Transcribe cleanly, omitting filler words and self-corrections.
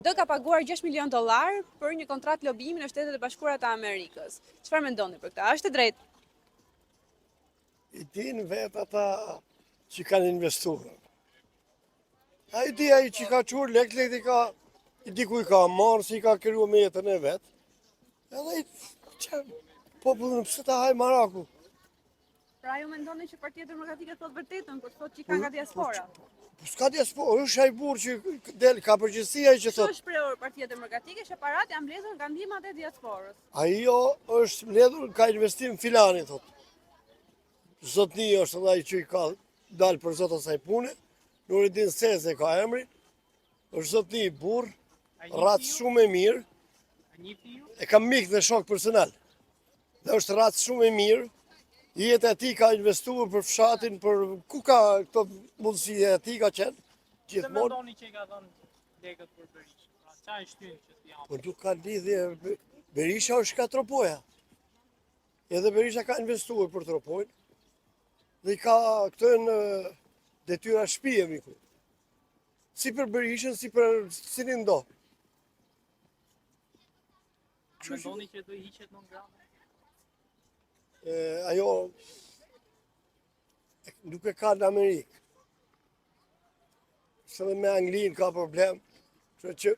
Do ka paguar $6 milion për një kontratë lobimi në Shtetet e Bashkuara të Amerikës. Çfarë mendoni për këtë? Është e drejtë? I din vetë ata që kanë investuar. A i di ai që ka qurë lek i ka, i dikuj ka marë, si ka kryu me jetën e vetë. Edhe i që popullën pëse ta haj maraku. Pra ju mendoni që Partia Demokratike thot vërtetën kur thot që ka nga diaspora? Po s'ka diaspora, është ai burr që del ka përgjegjësia që Ço thot. është shprehur Partia Demokratike që parat janë mbledhur nga ndihmat e diasporës. Ajo është mbledhur ka investim filani thot. Zotni është edhe ai që i ka dalë për zot asaj pune. Nuridin Seze ka emrin. Është zotni i burr, racë shumë e mirë. E kam mik dhe shok personal. Dhe është racë shumë e mirë. Jeta e tij ka investuar për fshatin, për ku ka këto mundësi e tij ka qenë. Gjithmonë. Se mendoni që i ka dhënë lekët për Berisha? Pra, çfarë i shtyn që t'i japë? Po nuk ka lidhje, Berisha është ka tropoja. Edhe Berisha ka investuar për tropojnë. Dhe i ka këto në detyra shtëpie miku. Si për Berishën, si për sinin do. Mendoni që do i hiqet në ngrama? Ajo nuk e ka në Amerikë. Se dhe me Anglinë ka problem, që